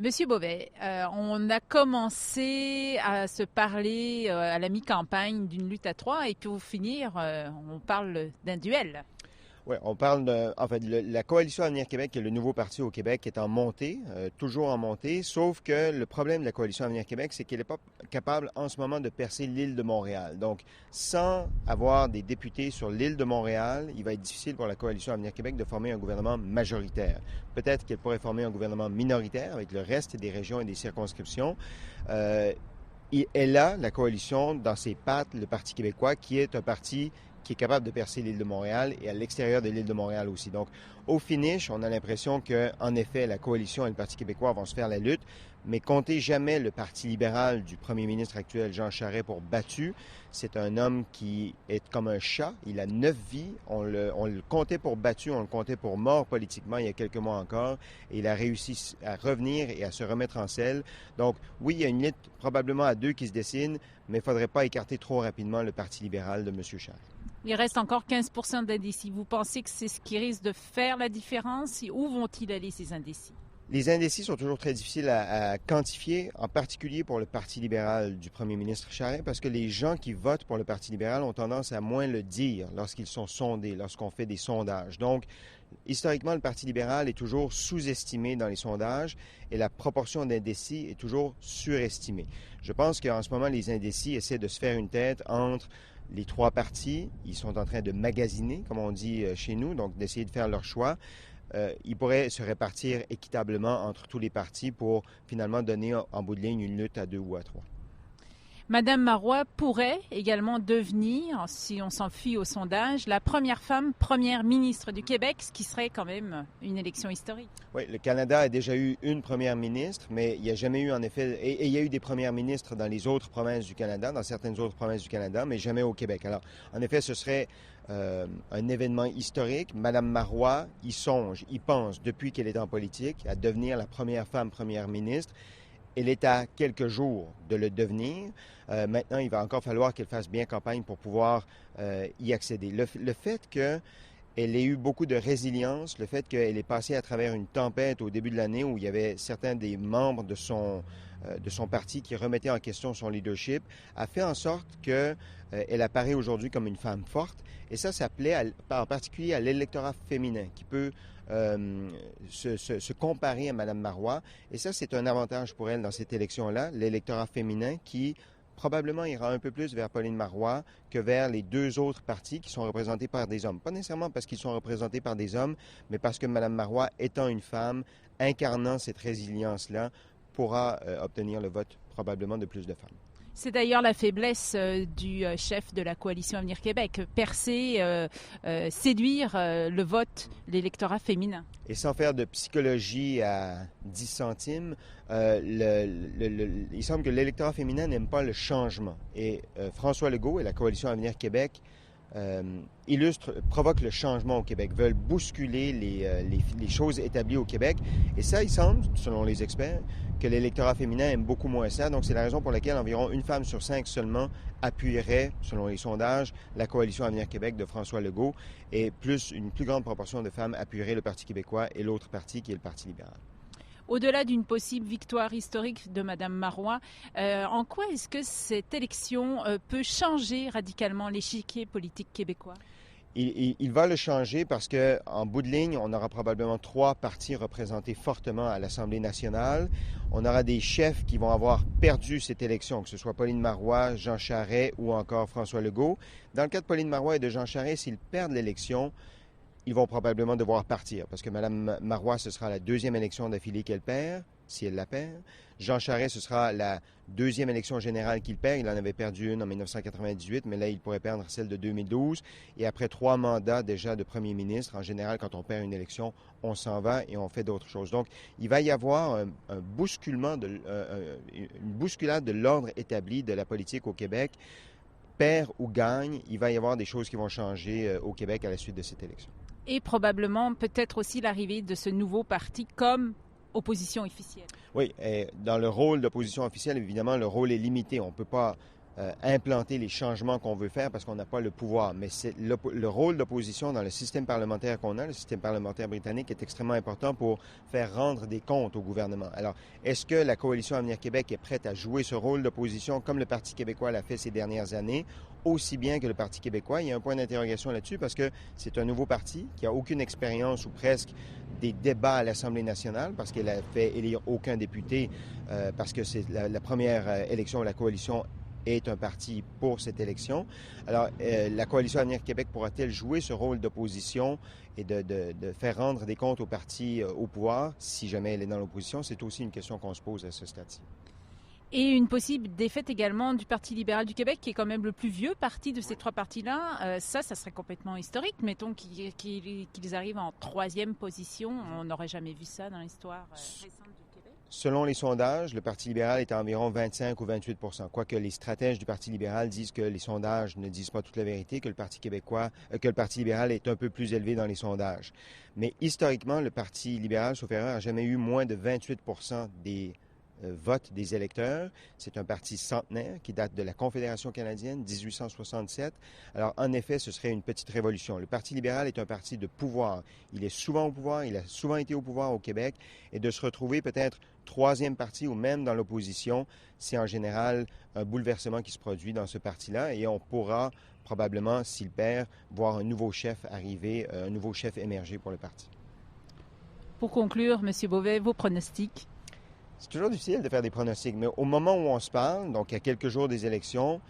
Monsieur Beauvais, on a commencé à se parler à la mi-campagne d'une lutte à trois et puis au finir, on parle d'un duel. Oui, on parle en fait, la Coalition Avenir Québec, qui est le nouveau parti au Québec, est en montée, toujours en montée, sauf que le problème de la Coalition Avenir Québec, c'est qu'elle n'est pas capable en ce moment de percer l'île de Montréal. Donc, sans avoir des députés sur l'île de Montréal, il va être difficile pour la Coalition Avenir Québec de former un gouvernement majoritaire. Peut-être qu'elle pourrait former un gouvernement minoritaire avec le reste des régions et des circonscriptions. Elle a, la coalition, dans ses pattes, le Parti québécois, qui est un parti qui est capable de percer l'île de Montréal et à l'extérieur de l'île de Montréal aussi. Donc, au finish, on a l'impression qu'en effet, la coalition et le Parti québécois vont se faire la lutte, mais comptez jamais le Parti libéral du premier ministre actuel, Jean Charest, pour battu. C'est un homme qui est comme un chat. Il a 9 vies. On le comptait pour battu, on le comptait pour mort politiquement il y a quelques mois encore. Et il a réussi à revenir et à se remettre en selle. Donc, oui, il y a une lutte probablement à deux qui se dessine, mais il ne faudrait pas écarter trop rapidement le Parti libéral de M. Charest. Il reste encore 15% d'indécis. Vous pensez que c'est ce qui risque de faire la différence? Où vont-ils aller, ces indécis? Les indécis sont toujours très difficiles à quantifier, en particulier pour le Parti libéral du premier ministre Charest, parce que les gens qui votent pour le Parti libéral ont tendance à moins le dire lorsqu'ils sont sondés, lorsqu'on fait des sondages. Donc, historiquement, le Parti libéral est toujours sous-estimé dans les sondages et la proportion d'indécis est toujours surestimée. Je pense qu'en ce moment, les indécis essaient de se faire une tête entre les trois partis. Ils sont en train de magasiner, comme on dit chez nous, donc d'essayer de faire leur choix. Ils pourraient se répartir équitablement entre tous les partis pour finalement donner en bout de ligne une lutte à 2 ou à 3. Madame Marois pourrait également devenir, si on s'en fie au sondage, la première femme première ministre du Québec, ce qui serait quand même une élection historique. Oui, le Canada a déjà eu une première ministre, mais il n'y a jamais eu en effet, et il y a eu des premières ministres dans les autres provinces du Canada, dans certaines autres provinces du Canada, mais jamais au Québec. Alors, en effet, ce serait un événement historique. Madame Marois y songe, y pense depuis qu'elle est en politique à devenir la première femme première ministre. Elle est à quelques jours de le devenir. Maintenant, il va encore falloir qu'elle fasse bien campagne pour pouvoir y accéder. Le fait qu'elle ait eu beaucoup de résilience, le fait qu'elle ait passé à travers une tempête au début de l'année où il y avait certains des membres de son parti qui remettaient en question son leadership, a fait en sorte qu'elle apparaît aujourd'hui comme une femme forte. Et ça plaît en particulier à l'électorat féminin qui peut se comparer à Mme Marois. Et ça, c'est un avantage pour elle dans cette élection-là, l'électorat féminin qui probablement ira un peu plus vers Pauline Marois que vers les deux autres partis qui sont représentés par des hommes. Pas nécessairement parce qu'ils sont représentés par des hommes, mais parce que Mme Marois, étant une femme, incarnant cette résilience-là, pourra obtenir le vote probablement de plus de femmes. C'est d'ailleurs la faiblesse du chef de la Coalition Avenir Québec, percer, séduire le vote, l'électorat féminin. Et sans faire de psychologie à 10 centimes, il semble que l'électorat féminin n'aime pas le changement. Et François Legault et la Coalition Avenir Québec provoquent le changement au Québec, veulent bousculer les choses établies au Québec. Et ça, il semble, selon les experts, que l'électorat féminin aime beaucoup moins ça. Donc, c'est la raison pour laquelle environ une femme sur 5 seulement appuierait, selon les sondages, la Coalition Avenir Québec de François Legault et une plus grande proportion de femmes appuieraient le Parti québécois et l'autre parti qui est le Parti libéral. Au-delà d'une possible victoire historique de Mme Marois, en quoi est-ce que cette élection peut changer radicalement l'échiquier politique québécois? Il va le changer parce qu'en bout de ligne, on aura probablement 3 partis représentés fortement à l'Assemblée nationale. On aura des chefs qui vont avoir perdu cette élection, que ce soit Pauline Marois, Jean Charest ou encore François Legault. Dans le cas de Pauline Marois et de Jean Charest, s'ils perdent l'élection, ils vont probablement devoir partir parce que Mme Marois, ce sera la deuxième élection d'affilée qu'elle perd, si elle la perd. Jean Charest, ce sera la deuxième élection générale qu'il perd. Il en avait perdu une en 1998, mais là, il pourrait perdre celle de 2012. Et après 3 mandats déjà de premier ministre, en général, quand on perd une élection, on s'en va et on fait d'autres choses. Donc, il va y avoir un bousculement, une bousculade de l'ordre établi de la politique au Québec. Perd ou gagne, il va y avoir des choses qui vont changer au Québec à la suite de cette élection. Et probablement peut-être aussi l'arrivée de ce nouveau parti comme opposition officielle. Oui, dans le rôle d'opposition officielle, évidemment, le rôle est limité. On ne peut pas implanter les changements qu'on veut faire parce qu'on n'a pas le pouvoir. Mais c'est le rôle d'opposition dans le système parlementaire qu'on a, le système parlementaire britannique, est extrêmement important pour faire rendre des comptes au gouvernement. Alors, est-ce que la Coalition Avenir Québec est prête à jouer ce rôle d'opposition comme le Parti québécois l'a fait ces dernières années, aussi bien que le Parti québécois? Il y a un point d'interrogation là-dessus parce que c'est un nouveau parti qui n'a aucune expérience ou presque des débats à l'Assemblée nationale parce qu'elle a fait élire aucun député parce que c'est la première élection où la coalition est un parti pour cette élection. Alors, la Coalition Avenir Québec pourra-t-elle jouer ce rôle d'opposition et de faire rendre des comptes au parti au pouvoir si jamais elle est dans l'opposition? C'est aussi une question qu'on se pose à ce stade-ci. Et une possible défaite également du Parti libéral du Québec, qui est quand même le plus vieux parti de ces trois partis-là. Ça serait complètement historique. Mettons qu'ils arrivent en troisième position. On n'aurait jamais vu ça dans l'histoire récente du Québec. Selon les sondages, le Parti libéral est à environ 25 ou 28 %. Quoique les stratèges du Parti libéral disent que les sondages ne disent pas toute la vérité, que le Parti libéral est un peu plus élevé dans les sondages. Mais historiquement, le Parti libéral, sauf erreur, n'a jamais eu moins de 28 % des vote des électeurs. C'est un parti centenaire qui date de la Confédération canadienne, 1867. Alors, en effet, ce serait une petite révolution. Le Parti libéral est un parti de pouvoir. Il est souvent au pouvoir, il a souvent été au pouvoir au Québec, et de se retrouver peut-être troisième parti ou même dans l'opposition, c'est en général un bouleversement qui se produit dans ce parti-là, et on pourra probablement, s'il perd, voir un nouveau chef arriver, un nouveau chef émerger pour le parti. Pour conclure, M. Beauvais, vos pronostics? C'est toujours difficile de faire des pronostics, mais au moment où on se parle, donc à quelques jours des élections,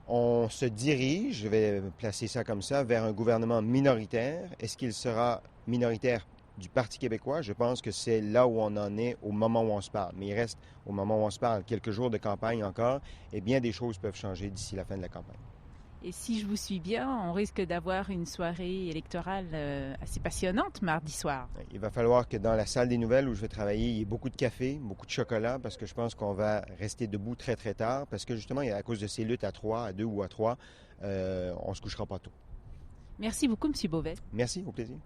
on se dirige, je vais placer ça comme ça, vers un gouvernement minoritaire. Est-ce qu'il sera minoritaire du Parti québécois? Je pense que c'est là où on en est au moment où on se parle. Mais il reste, au moment où on se parle, quelques jours de campagne encore, et bien des choses peuvent changer d'ici la fin de la campagne. Et si je vous suis bien, on risque d'avoir une soirée électorale assez passionnante mardi soir. Il va falloir que dans la salle des nouvelles où je vais travailler, il y ait beaucoup de café, beaucoup de chocolat, parce que je pense qu'on va rester debout très, très tard, parce que justement, à cause de ces luttes à 3, à 2 ou à 3, on ne se couchera pas tôt. Merci beaucoup, M. Beauvais. Merci, au plaisir.